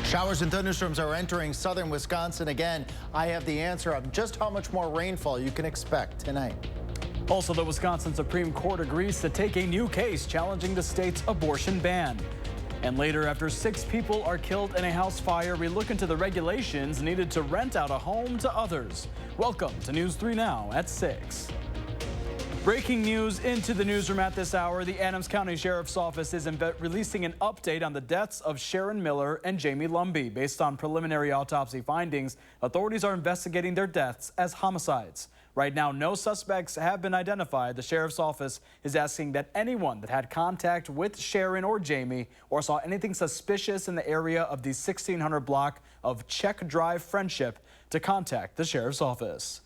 Showers and thunderstorms are entering southern Wisconsin again. I have the answer of just how much more rainfall you can expect tonight. Also, the Wisconsin Supreme Court agrees to take a new case challenging the state's abortion ban. And later, after 6 people are killed in a house fire, we look into the regulations needed to rent out a home to others. Welcome to News 3 Now at 6. Breaking news into the newsroom at this hour. The Adams County Sheriff's Office is releasing an update on the deaths of Sharon Miller and Jamie Lumby. Based on preliminary autopsy findings, authorities are investigating their deaths as homicides. Right now, no suspects have been identified. The Sheriff's Office is asking that anyone that had contact with Sharon or Jamie or saw anything suspicious in the area of the 1600 block of Czech Drive Friendship to contact the Sheriff's Office.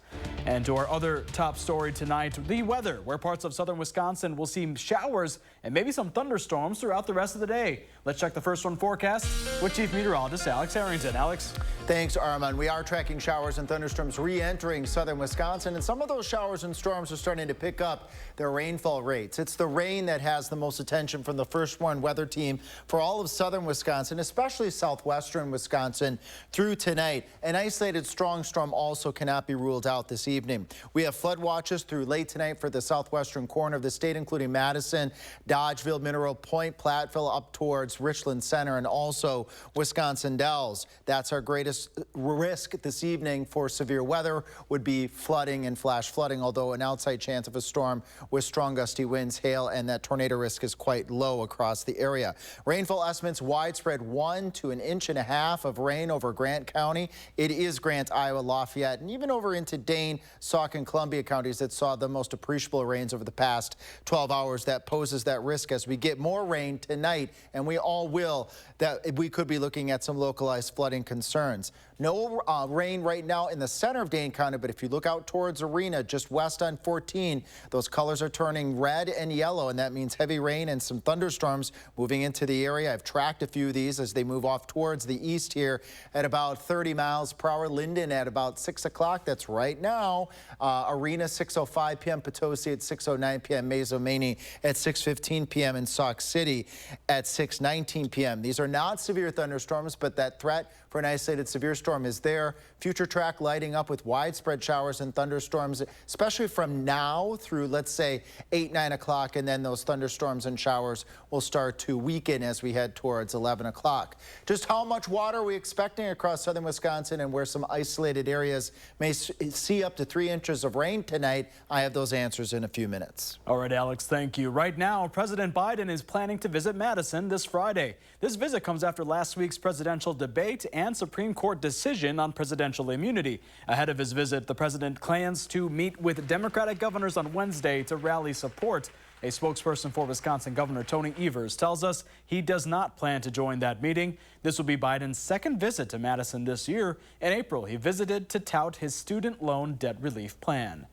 And to our other top story tonight, the weather, where parts of southern Wisconsin will see showers and maybe some thunderstorms throughout the rest of the day. Let's check the first one forecast with Chief Meteorologist Alex Harrington. Alex. Thanks, Armand. We are tracking showers and thunderstorms re-entering southern Wisconsin, and some of those showers and storms are starting to pick up their rainfall rates. It's the rain that has the most attention from the First Warn Weather Team for all of southern Wisconsin, especially southwestern Wisconsin through tonight. An isolated strong storm also cannot be ruled out this evening. We have flood watches through late tonight for the southwestern corner of the state, including Madison, Dodgeville, Mineral Point, Platteville, up towards Richland Center, and also Wisconsin Dells. That's our greatest risk this evening for severe weather would be flooding and flash flooding, although an outside chance of a storm with strong gusty winds, hail, and that tornado risk is quite low across the area. Rainfall estimates widespread 1 to 1.5 inches of rain over Grant County. It is Grant, Iowa, Lafayette, and even over into Dane, Sauk, and Columbia counties that saw the most appreciable rains over the past 12 hours. That poses that risk as we get more rain tonight, and we all will, that we could be looking at some localized flooding concerns. No rain right now in the center of Dane County, but if you look out towards Arena, just west on 14, those colors are turning red and yellow, and that means heavy rain and some thunderstorms moving into the area. I've tracked a few of these as they move off towards the east here at about 30 miles per hour. Linden at about 6 o'clock. That's right now. Arena 6:05 p.m. Potosi at 6:09 p.m. Mazomanie at 6:15 p.m. and Sauk City at 6:19 p.m. These are not severe thunderstorms, but that threat for an isolated severe storm is there. Future track lighting up with widespread showers and thunderstorms, especially from now through, let's say, 8, 9 o'clock, and then those thunderstorms and showers will start to weaken as we head towards 11 o'clock. Just how much water are we expecting across southern Wisconsin and where some isolated areas may see up to 3 inches of rain tonight? I have those answers in a few minutes. All right, Alex, thank you. Right now, President Biden is planning to visit Madison this Friday. This visit comes after last week's presidential debate and Supreme Court decision on presidential immunity. Ahead of his visit, the president plans to meet with Democratic governors on Wednesday to rally support. A spokesperson for Wisconsin Governor Tony Evers tells us he does not plan to join that meeting. This will be Biden's second visit to Madison this year. In April, he visited to tout his student loan debt relief plan.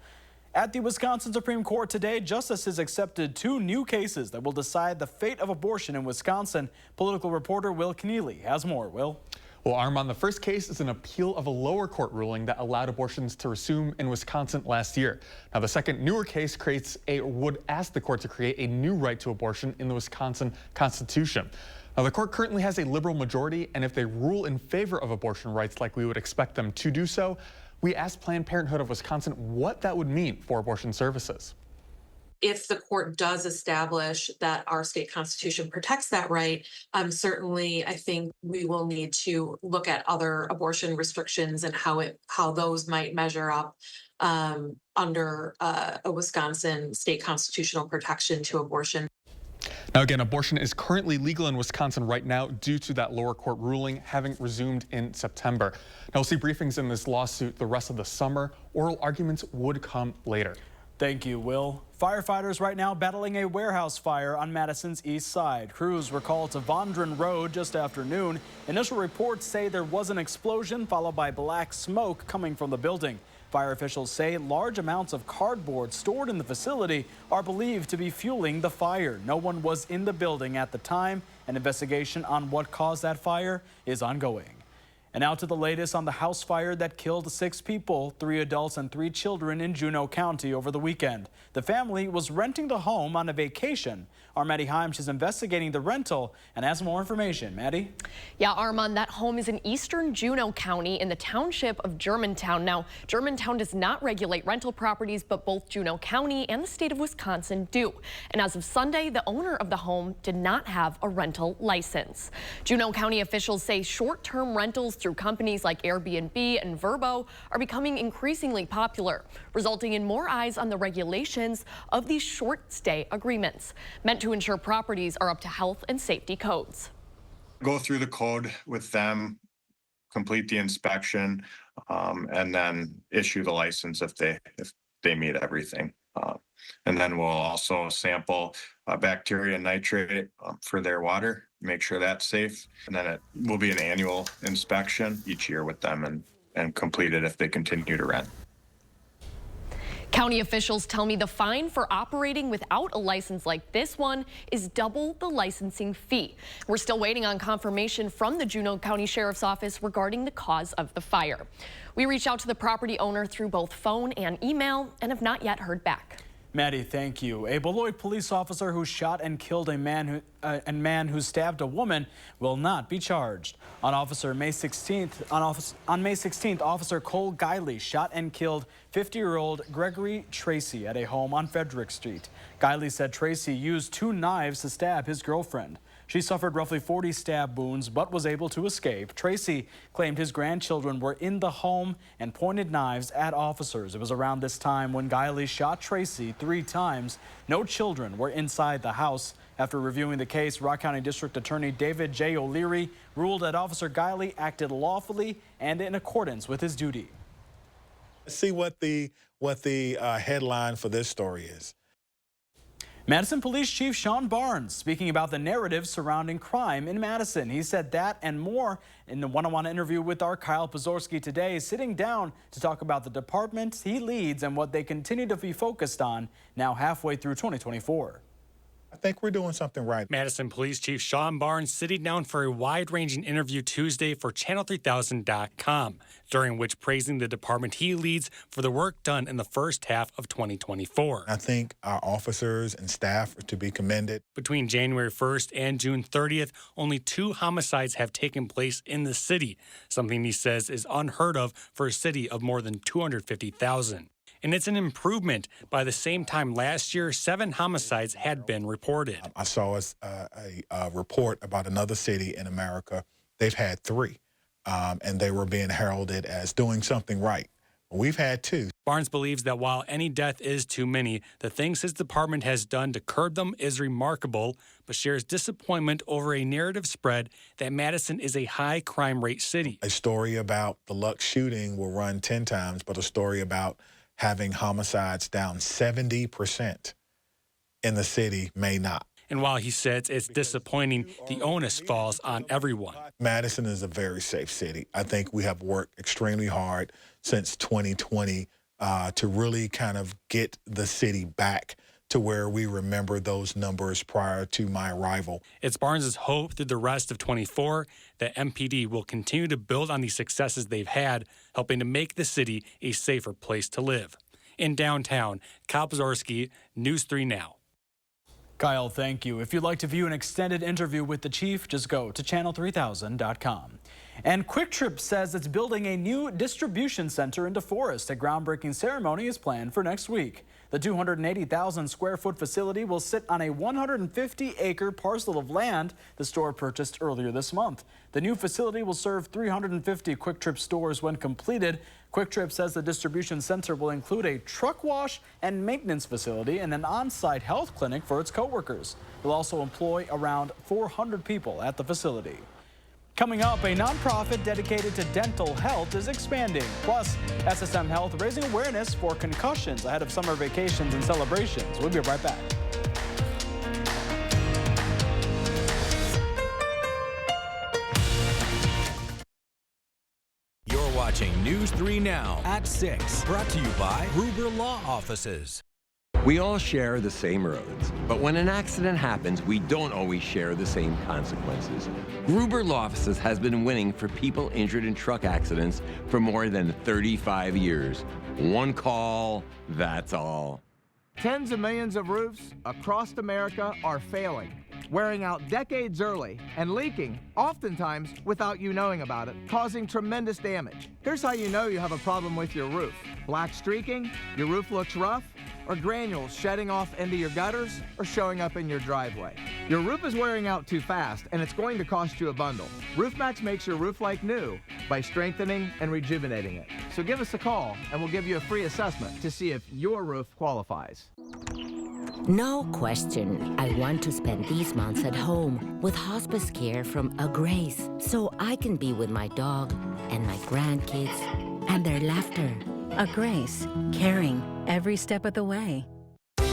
At the Wisconsin Supreme Court today, justices accepted 2 new cases that will decide the fate of abortion in Wisconsin. Political reporter Will Keneally has more. Will? Well, Armand, the first case is an appeal of a lower court ruling that allowed abortions to resume in Wisconsin last year. Now, the second newer case would ask the court to create a new right to abortion in the Wisconsin Constitution. Now, the court currently has a liberal majority, and if they rule in favor of abortion rights like we would expect them to do so, we asked Planned Parenthood of Wisconsin what that would mean for abortion services. If the court does establish that our state constitution protects that right, certainly I think we will need to look at other abortion restrictions and how those might measure up under a Wisconsin state constitutional protection to abortion. Now, again, abortion is currently legal in Wisconsin right now due to that lower court ruling having resumed in September. Now, we'll see briefings in this lawsuit the rest of the summer. Oral arguments would come later. Thank you, Will. Firefighters right now battling a warehouse fire on Madison's east side. Crews were called to Vondren Road just after noon. Initial reports say there was an explosion followed by black smoke coming from the building. Fire officials say large amounts of cardboard stored in the facility are believed to be fueling the fire. No one was in the building at the time. An investigation on what caused that fire is ongoing. And now to the latest on the house fire that killed 6 people, 3 adults and 3 children in Juneau County over the weekend. The family was renting the home on a vacation. Our Maddie Himes is investigating the rental and has more information. Maddie? Yeah, Armand, that home is in eastern Juneau County in the township of Germantown. Now, Germantown does not regulate rental properties, but both Juneau County and the state of Wisconsin do. And as of Sunday, the owner of the home did not have a rental license. Juneau County officials say short-term rentals through companies like Airbnb and Vrbo are becoming increasingly popular, resulting in more eyes on the regulations of these short stay agreements, meant to ensure properties are up to health and safety codes. Go through the code with them, complete the inspection, and then issue the license if they meet everything. And then we'll also sample bacteria and nitrate for their water, make sure that's safe. And then it will be an annual inspection each year with them and complete it if they continue to rent. County officials tell me the fine for operating without a license like this one is double the licensing fee. We're still waiting on confirmation from the Juneau County Sheriff's Office regarding the cause of the fire. We reached out to the property owner through both phone and email and have not yet heard back. Maddie, thank you. A Beloit police officer who shot and killed a man who stabbed a woman will not be charged. On May 16th, Officer Cole Guiley shot and killed 50-year-old Gregory Tracy at a home on Frederick Street. Guiley said Tracy used 2 knives to stab his girlfriend. She suffered roughly 40 stab wounds but was able to escape. Tracy claimed his grandchildren were in the home and pointed knives at officers. It was around this time when Guiley shot Tracy 3 times. No children were inside the house. After reviewing the case, Rock County District Attorney David J. O'Leary ruled that Officer Guiley acted lawfully and in accordance with his duty. Let's see what the headline for this story is. Madison Police Chief Sean Barnes speaking about the narrative surrounding crime in Madison. He said that and more in the one-on-one interview with our Kyle Pozorski today, sitting down to talk about the department he leads and what they continue to be focused on now halfway through 2024. I think we're doing something right. Madison Police Chief Sean Barnes sitting down for a wide-ranging interview Tuesday for Channel3000.com, during which praising the department he leads for the work done in the first half of 2024. I think our officers and staff are to be commended. Between January 1st and June 30th, only 2 homicides have taken place in the city, something he says is unheard of for a city of more than 250,000. And it's an improvement. By the same time last year, 7 homicides had been reported. I saw a report about another city in America. They've had 3, and they were being heralded as doing something right. We've had 2. Barnes believes that while any death is too many, the things his department has done to curb them is remarkable, but shares disappointment over a narrative spread that Madison is a high crime rate city. A story about the Lux shooting will run 10 times, but a story about having homicides down 70% in the city may not. And while he says it's disappointing, the onus falls on everyone. Madison is a very safe city. I think we have worked extremely hard since 2020 to really kind of get the city back to where we remember those numbers prior to my arrival. It's Barnes' hope through the rest of 24 that MPD will continue to build on the successes they've had, helping to make the city a safer place to live. In downtown, Kyle Pozorski, News 3 Now. Kyle, thank you. If you'd like to view an extended interview with the chief, just go to channel3000.com. And Quick Trip says it's building a new distribution center in DeForest. A groundbreaking ceremony is planned for next week. The 280,000 square foot facility will sit on a 150-acre parcel of land the store purchased earlier this month. The new facility will serve 350 Quick Trip stores when completed. Quick Trip says the distribution center will include a truck wash and maintenance facility and an on-site health clinic for its coworkers. It will also employ around 400 people at the facility. Coming up, a nonprofit dedicated to dental health is expanding. Plus, SSM Health raising awareness for concussions ahead of summer vacations and celebrations. We'll be right back. You're watching News 3 Now at 6, brought to you by Gruber Law Offices. We all share the same roads, but when an accident happens, we don't always share the same consequences. Gruber Law Offices has been winning for people injured in truck accidents for more than 35 years. One call, that's all. Tens of millions of roofs across America are failing, wearing out decades early and leaking, oftentimes without you knowing about it, causing tremendous damage. Here's how you know you have a problem with your roof. Black streaking, your roof looks rough, or granules shedding off into your gutters or showing up in your driveway. Your roof is wearing out too fast, and it's going to cost you a bundle. RoofMax makes your roof like new by strengthening and rejuvenating it. So give us a call, and we'll give you a free assessment to see if your roof qualifies. No question, I want to spend these months at home with hospice care from A Grace, so I can be with my dog and my grandkids and their laughter. A Grace, caring every step of the way.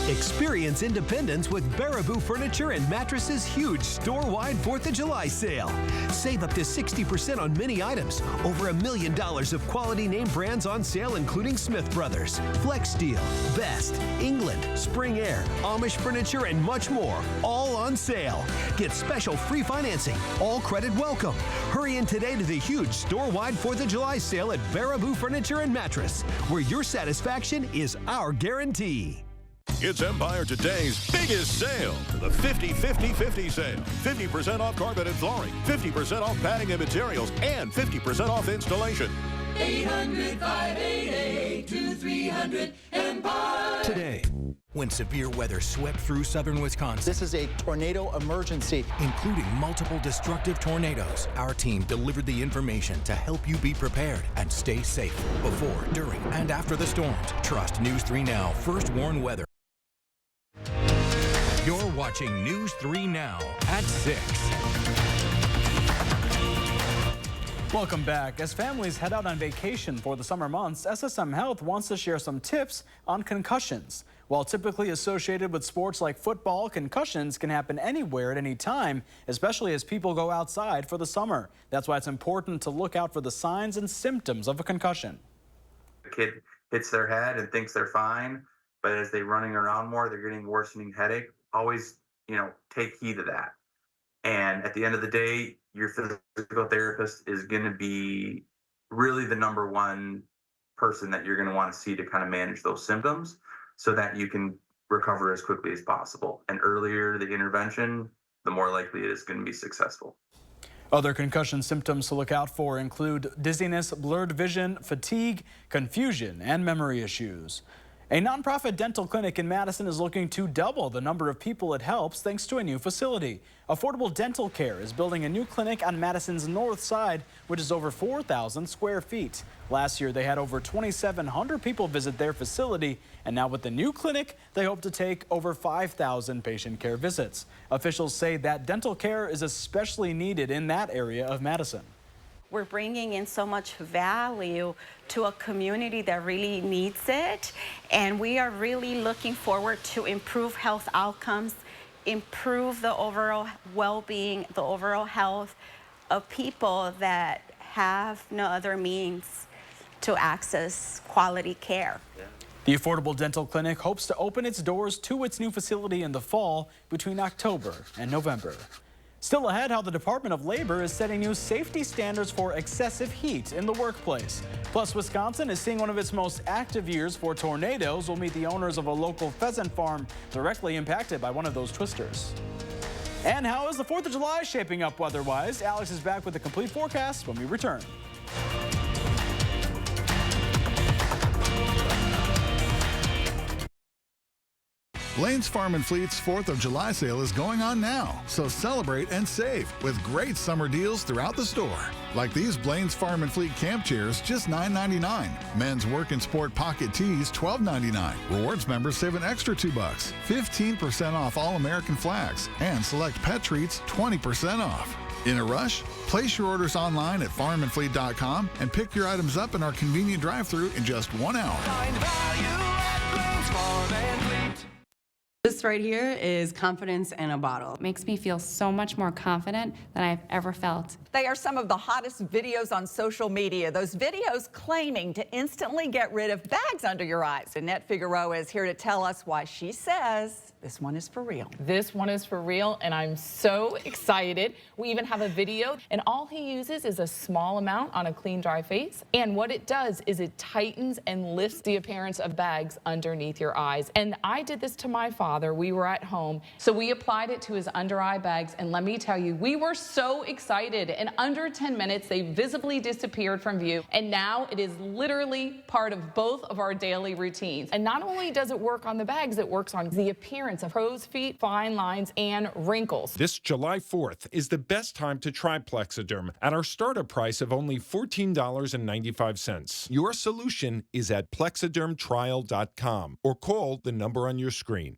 Experience independence with Baraboo Furniture and Mattresses' huge store-wide 4th of July sale. Save up to 60% on many items. Over $1 million of quality name brands on sale, including Smith Brothers, Flex Steel, Best, England, Spring Air, Amish Furniture, and much more. All on sale. Get special free financing. All credit welcome. Hurry in today to the huge store-wide 4th of July sale at Baraboo Furniture and Mattress, where your satisfaction is our guarantee. It's Empire Today's biggest sale, the 50-50-50 sale. 50% off carpet and flooring, 50% off padding and materials, and 50% off installation. 800-588-2300 Empire. Today, when severe weather swept through southern Wisconsin. This is a tornado emergency, including multiple destructive tornadoes. Our team delivered the information to help you be prepared and stay safe before, during, and after the storms. Trust News 3 Now, first warn weather. You're watching News 3 Now at 6. Welcome back. As families head out on vacation for the summer months, SSM Health wants to share some tips on concussions. While typically associated with sports like football, concussions can happen anywhere at any time, especially as people go outside for the summer. That's why it's important to look out for the signs and symptoms of a concussion. The kid hits their head and thinks they're fine, but as they're running around more, they're getting worsening headache. Always, take heed of that. And at the end of the day, your physical therapist is going to be really the number one person that you're going to want to see to kind of manage those symptoms so that you can recover as quickly as possible. And earlier the intervention, the more likely it is going to be successful. Other concussion symptoms to look out for include dizziness, blurred vision, fatigue, confusion, and memory issues. A nonprofit dental clinic in Madison is looking to double the number of people it helps thanks to a new facility. Affordable Dental Care is building a new clinic on Madison's north side, which is over 4,000 square feet. Last year, they had over 2,700 people visit their facility, and now with the new clinic, they hope to take over 5,000 patient care visits. Officials say that dental care is especially needed in that area of Madison. We're bringing in so much value to a community that really needs it, and we are really looking forward to improve health outcomes, improve the overall well-being, the overall health of people that have no other means to access quality care. The Affordable Dental Clinic hopes to open its doors to its new facility in the fall between October and November. Still ahead, how the Department of Labor is setting new safety standards for excessive heat in the workplace. Plus, Wisconsin is seeing one of its most active years for tornadoes. We'll meet the owners of a local pheasant farm directly impacted by one of those twisters. And how is the 4th of July shaping up weather-wise? Alex is back with a complete forecast when we return. Lane's Farm and Fleet's 4th of July sale is going on now, so celebrate and save with great summer deals throughout the store. Like these Blaine's Farm and Fleet camp chairs, just $9.99. Men's work and sport pocket tees, $12.99. Rewards members save an extra $2. 15% off all American flags. And select pet treats, 20% off. In a rush? Place your orders online at farmandfleet.com and pick your items up in our convenient drive-thru in just 1 hour. Find value at Blaine's Farm and Fleet. This This right here is confidence in a bottle. It makes me feel so much more confident than I've ever felt. They are some of the hottest videos on social media. Those videos claiming to instantly get rid of bags under your eyes. Annette Figueroa is here to tell us why she says this one is for real. This one is for real, and I'm so excited. We even have a video, and all he uses is a small amount on a clean, dry face. And what it does is it tightens and lifts the appearance of bags underneath your eyes. And I did this to my father. We were at home, so we applied it to his under eye bags, and let me tell you, we were so excited. In under 10 minutes, they visibly disappeared from view, and now it is literally part of both of our daily routines. And not only does it work on the bags, it works on the appearance of crow's feet, fine lines, and wrinkles. This July 4th is the best time to try Plexiderm at our startup price of only $14.95. Your solution is at plexidermtrial.com or call the number on your screen.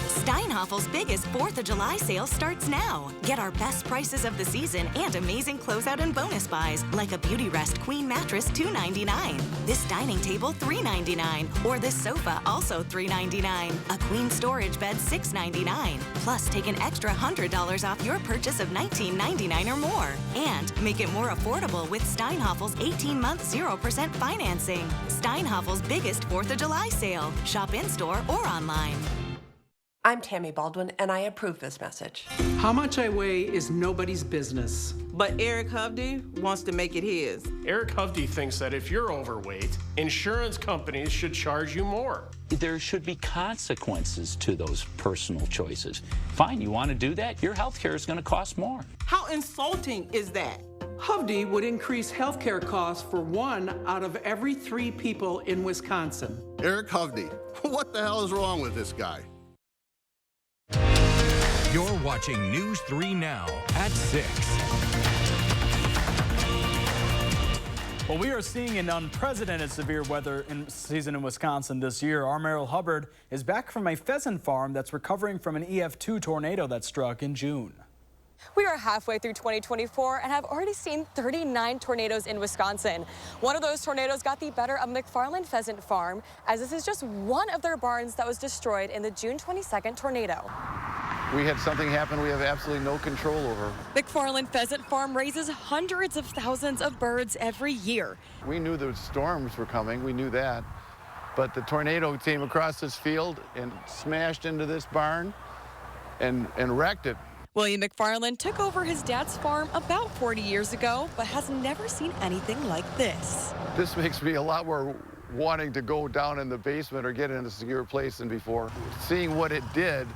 Steinhaffel's biggest 4th of July sale starts now. Get our best prices of the season and amazing closeout and bonus buys, like a Beauty Rest Queen mattress, $2.99. This dining table, $3.99. Or this sofa, also $3.99. A queen storage bed, $6.99. Plus, take an extra $100 off your purchase of $19.99 or more. And make it more affordable with Steinhaffel's 18-month 0% financing. Steinhaffel's biggest 4th of July sale. Shop in-store or online. I'm Tammy Baldwin, and I approve this message. How much I weigh is nobody's business. But Eric Hovde wants to make it his. Eric Hovde thinks that if you're overweight, insurance companies should charge you more. There should be consequences to those personal choices. Fine, you want to do that? Your health care is going to cost more. How insulting is that? Hovde would increase health care costs for 1 out of every 3 people in Wisconsin. Eric Hovde, what the hell is wrong with this guy? You're watching News 3 Now at 6. Well, we are seeing an unprecedented severe weather season in Wisconsin this year. Our Merrill Hubbard is back from a pheasant farm that's recovering from an EF2 tornado that struck in June. We are halfway through 2024 and have already seen 39 tornadoes in Wisconsin. One of those tornadoes got the better of McFarland Pheasant Farm, as this is just one of their barns that was destroyed in the June 22nd tornado. We had something happen we have absolutely no control over. McFarland Pheasant Farm raises hundreds of thousands of birds every year. We knew the storms were coming, we knew that. But the tornado came across this field and smashed into this barn and wrecked it. William McFarland took over his dad's farm about 40 years ago, but has never seen anything like this. This makes me a lot more wanting to go down in the basement or get in a secure place than before. Seeing what it did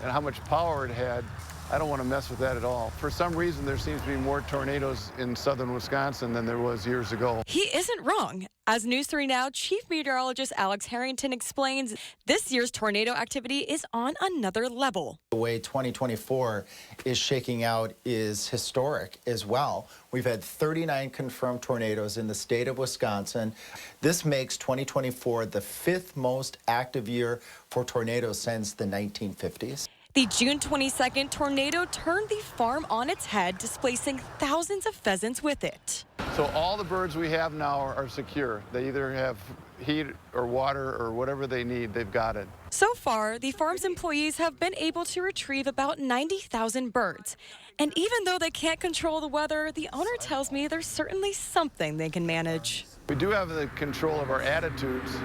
and how much power it had, I don't want to mess with that at all. For some reason, there seems to be more tornadoes in southern Wisconsin than there was years ago. He isn't wrong. As News 3 Now Chief Meteorologist Alex Harrington explains, this year's tornado activity is on another level. The way 2024 is shaking out is historic as well. We've had 39 confirmed tornadoes in the state of Wisconsin. This makes 2024 the 5th most active year for tornadoes since the 1950s. The June 22nd tornado turned the farm on its head, displacing thousands of pheasants with it. So all the birds we have now are secure. They either have heat or water or whatever they need, they've got it. So far, the farm's employees have been able to retrieve about 90,000 birds. And even though they can't control the weather, the owner tells me there's certainly something they can manage. We do have the control of our attitudes,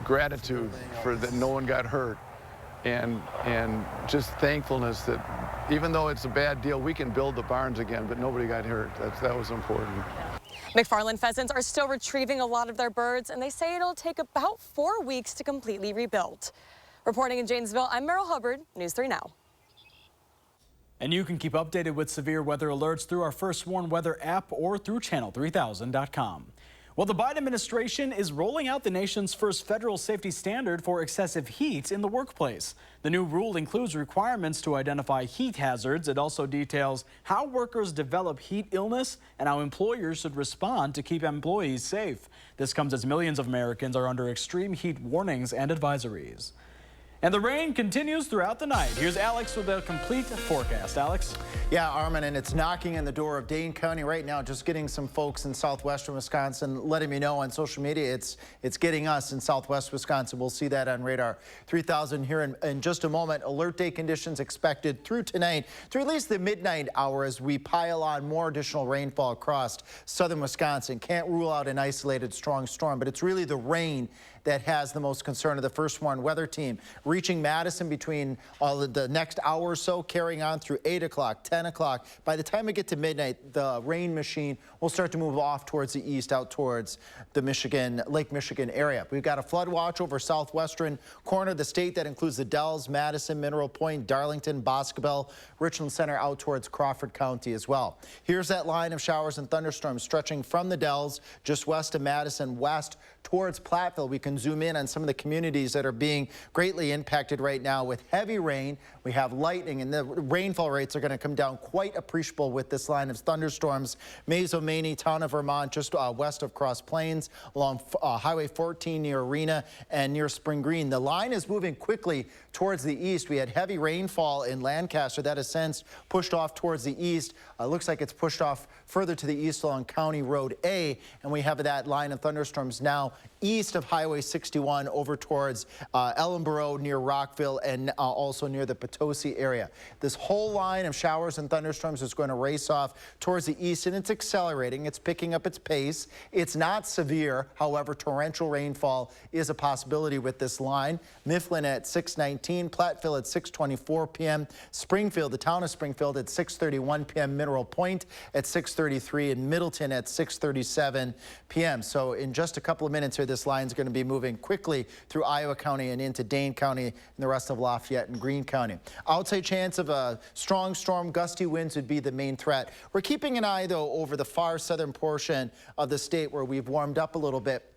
gratitude for that no one got hurt. And just thankfulness that even though it's a bad deal, we can build the barns again, but nobody got hurt. That was important. McFarland pheasants are still retrieving a lot of their birds, and they say it'll take about 4 weeks to completely rebuild. Reporting in Janesville, I'm Merrill Hubbard, News 3 Now. And you can keep updated with severe weather alerts through our First Warn Weather app or through channel3000.com. Well, the Biden administration is rolling out the nation's first federal safety standard for excessive heat in the workplace. The new rule includes requirements to identify heat hazards. It also details how workers develop heat illness and how employers should respond to keep employees safe. This comes as millions of Americans are under extreme heat warnings and advisories. And the rain continues throughout the night. Here's Alex with a complete forecast. Alex? Yeah, Armin, and it's knocking on the door of Dane County right now. Just getting some folks in southwestern Wisconsin letting me know on social media it's getting us in southwest Wisconsin. We'll see that on radar 3000 here in just a moment. Alert day conditions expected through tonight, through at least the midnight hour as we pile on more additional rainfall across southern Wisconsin. Can't rule out an isolated strong storm, but it's really the rain that has the most concern of the First Warn Weather Team. Reaching Madison between the next hour or so, carrying on through 8 o'clock, 10 o'clock. By the time we get to midnight, the rain machine will start to move off towards the east, out towards the Lake Michigan area. We've got a flood watch over southwestern corner of the state that includes the Dells, Madison, Mineral Point, Darlington, Boscobel, Richland Center, out towards Crawford County as well. Here's that line of showers and thunderstorms stretching from the Dells just west of Madison, west towards Platteville. We can zoom in on some of the communities that are being greatly impacted right now with heavy rain. We have lightning, and the rainfall rates are going to come down quite appreciable with this line of thunderstorms. Mazo-Maney, town of Vermont, just west of Cross Plains, along Highway 14 near Arena and near Spring Green. The line is moving quickly towards the east. We had heavy rainfall in Lancaster. That has since pushed off towards the east. Looks like it's pushed off further to the east along County Road A, and we have that line of thunderstorms now east of Highway 61 over towards Ellenboro near Rockville and also near the Potosi area. This whole line of showers and thunderstorms is going to race off towards the east, and it's accelerating. It's picking up its pace. It's not severe. However, torrential rainfall is a possibility with this line. Mifflin at 6:19, Platteville at 6:24 p.m., Springfield, the town of Springfield, at 6:31 p.m., Mineral Point at 6:33, and Middleton at 6:37 p.m. So in just a couple of minutes here, this line is going to be moving quickly through Iowa County and into Dane County and the rest of Lafayette and Greene County. Outside chance of a strong storm, gusty winds would be the main threat. We're keeping an eye, though, over the far southern portion of the state where we've warmed up a little bit.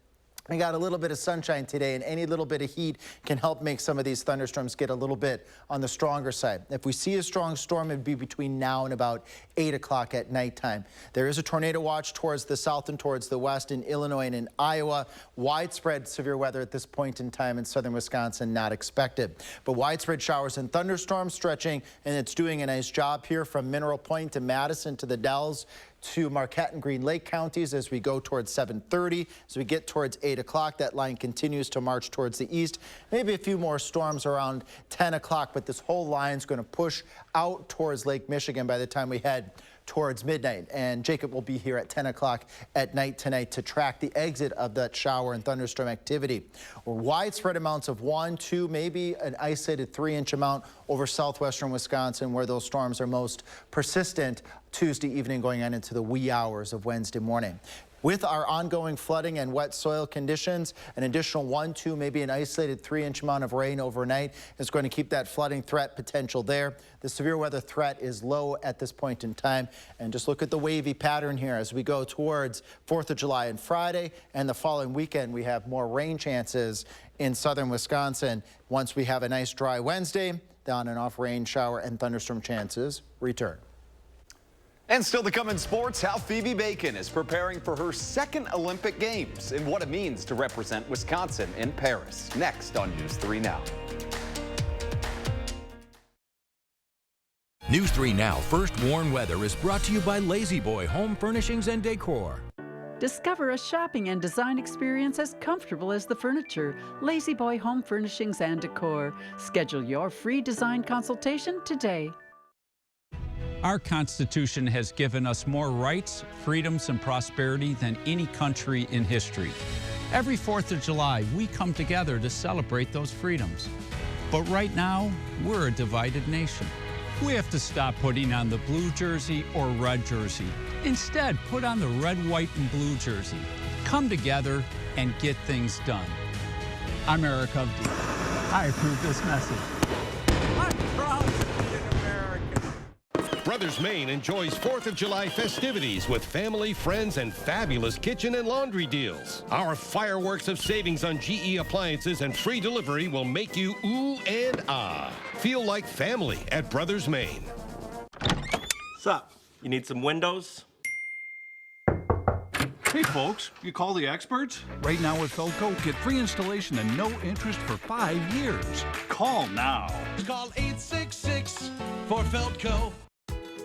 We got a little bit of sunshine today, and any little bit of heat can help make some of these thunderstorms get a little bit on the stronger side. If we see a strong storm, it'd be between now and about 8 o'clock at nighttime. There is a tornado watch towards the south and towards the west in Illinois and in Iowa. Widespread severe weather at this point in time in southern Wisconsin not expected. But widespread showers and thunderstorms stretching, and it's doing a nice job here from Mineral Point to Madison to the Dells to Marquette and Green Lake counties as we go towards 7:30. As we get towards 8 o'clock, that line continues to march towards the east. Maybe a few more storms around 10 o'clock, but this whole line is going to push out towards Lake Michigan by the time we head towards midnight. And Jacob will be here at 10 o'clock at night tonight to track the exit of that shower and thunderstorm activity. Widespread amounts of 1, 2, maybe an isolated 3-inch amount over southwestern Wisconsin where those storms are most persistent Tuesday evening going on into the wee hours of Wednesday morning. With our ongoing flooding and wet soil conditions, an additional 1, 2, maybe an isolated 3-inch amount of rain overnight is going to keep that flooding threat potential there. The severe weather threat is low at this point in time. And just look at the wavy pattern here as we go towards 4th of July and Friday, and the following weekend we have more rain chances in southern Wisconsin. Once we have a nice dry Wednesday, the on and off rain, shower, and thunderstorm chances return. And still to come in sports, how Phoebe Bacon is preparing for her second Olympic Games and what it means to represent Wisconsin in Paris. Next on News 3 Now. News 3 Now First Warn Weather is brought to you by Lazy Boy Home Furnishings and Decor. Discover a shopping and design experience as comfortable as the furniture. Lazy Boy Home Furnishings and Decor. Schedule your free design consultation today. Our Constitution has given us more rights, freedoms, and prosperity than any country in history. Every 4th of July, we come together to celebrate those freedoms. But right now, we're a divided nation. We have to stop putting on the blue jersey or red jersey. Instead, put on the red, white, and blue jersey. Come together and get things done. I'm Eric Hovde. I approve this message. I'm proud to be an American. Brothers Maine enjoys 4th of July festivities with family, friends, and fabulous kitchen and laundry deals. Our fireworks of savings on GE appliances and free delivery will make you ooh and ah. Feel like family at Brothers Maine. What's up? You need some windows? Hey folks, you call the experts? Right now at Feldco, get free installation and no interest for 5 years. Call now. Call 866 for Feldco.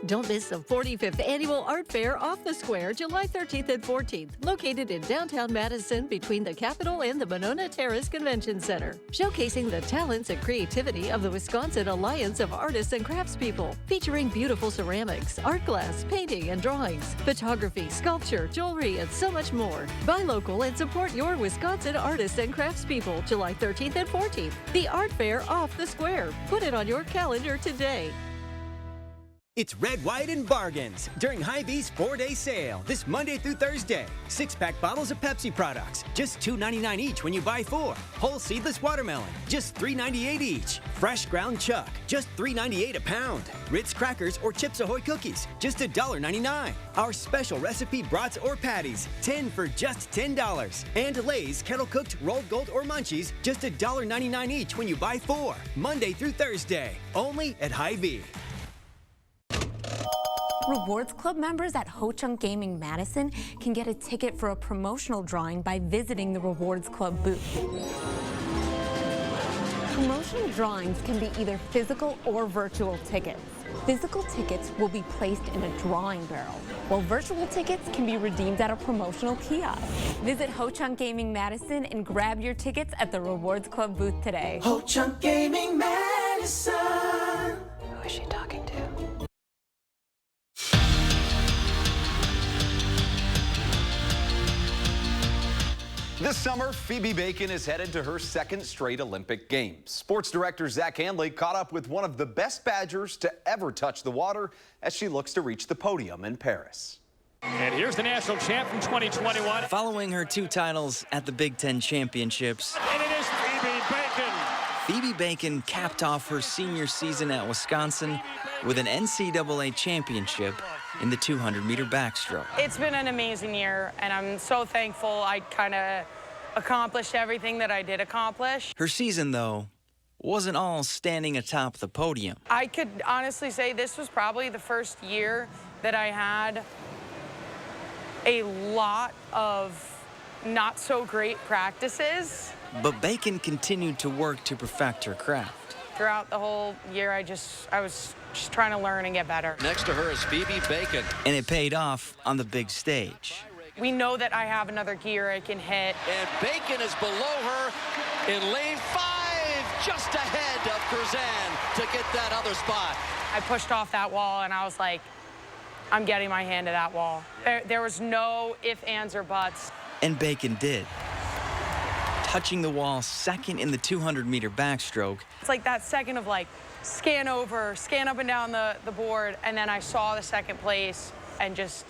Don't miss the 45th Annual Art Fair Off the Square, July 13th and 14th, located in downtown Madison between the Capitol and the Monona Terrace Convention Center. Showcasing the talents and creativity of the Wisconsin Alliance of Artists and Craftspeople, featuring beautiful ceramics, art glass, painting and drawings, photography, sculpture, jewelry, and so much more. Buy local and support your Wisconsin artists and craftspeople, July 13th and 14th. The Art Fair Off the Square. Put it on your calendar today. It's Red, White, and Bargains during Hy-Vee's 4-day sale this Monday through Thursday. 6-pack bottles of Pepsi products, just $2.99 each when you buy 4. Whole seedless watermelon, just $3.98 each. Fresh ground chuck, just $3.98 a pound. Ritz crackers or Chips Ahoy cookies, just $1.99. Our special recipe brats or patties, 10 for just $10. And Lay's kettle cooked rolled gold or munchies, just $1.99 each when you buy 4. Monday through Thursday, only at Hy-Vee. Rewards Club members at Ho-Chunk Gaming Madison can get a ticket for a promotional drawing by visiting the Rewards Club booth. Promotional drawings can be either physical or virtual tickets. Physical tickets will be placed in a drawing barrel, while virtual tickets can be redeemed at a promotional kiosk. Visit Ho-Chunk Gaming Madison and grab your tickets at the Rewards Club booth today. Ho-Chunk Gaming Madison. Who is she talking to? This summer, Phoebe Bacon is headed to her second straight Olympic Games. Sports director Zach Hanley caught up with one of the best Badgers to ever touch the water as she looks to reach the podium in Paris. And here's the national champ from 2021. Following her 2 titles at the Big Ten Championships, And it is Phoebe Bacon. Phoebe Bacon capped off her senior season at Wisconsin with an NCAA championship in the 200-meter backstroke. It's been an amazing year, and I'm so thankful I kind of accomplished everything that I did accomplish. Her season, though, wasn't all standing atop the podium. I could honestly say this was probably the first year that I had a lot of not so great practices. But Bacon continued to work to perfect her craft. Throughout the whole year, I was just trying to learn and get better. Next to her is Phoebe Bacon. And it paid off on the big stage. We know that I have another gear I can hit. And Bacon is below her in lane 5, just ahead of Curzan to get that other spot. I pushed off that wall, and I was like, I'm getting my hand to that wall. There was no ifs, ands, or buts. And Bacon did. Touching the wall second in the 200-meter backstroke. It's like that second of like, scan over, scan up and down the board, and then I saw the second place and just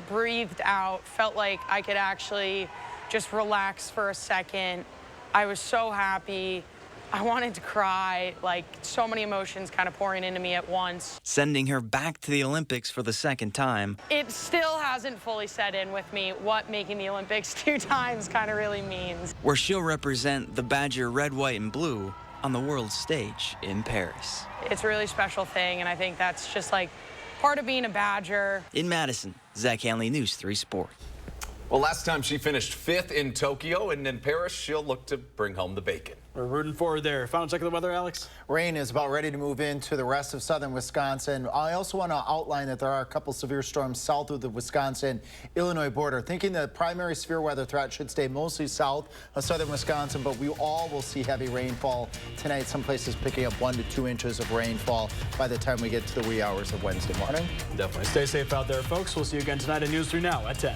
breathed out, felt like I could actually just relax for a second. I was so happy. I wanted to cry, like so many emotions kind of pouring into me at once. Sending her back to the Olympics for the second time. It still hasn't fully set in with me what making the Olympics 2 times kind of really means. Where she'll represent the Badger red, white, and blue on the world stage in Paris. It's a really special thing, and I think that's just like part of being a Badger. In Madison, Zach Hanley, News 3 Sport. Well, last time she finished 5th in Tokyo, and in Paris, she'll look to bring home the bacon. We're rooting for her there. Final check of the weather, Alex. Rain is about ready to move into the rest of southern Wisconsin. I also want to outline that there are a couple severe storms south of the Wisconsin-Illinois border. Thinking the primary severe weather threat should stay mostly south of southern Wisconsin, but we all will see heavy rainfall tonight. Some places picking up 1 to 2 inches of rainfall by the time we get to the wee hours of Wednesday morning. Definitely stay safe out there, folks. We'll see you again tonight at News 3 Now at 10.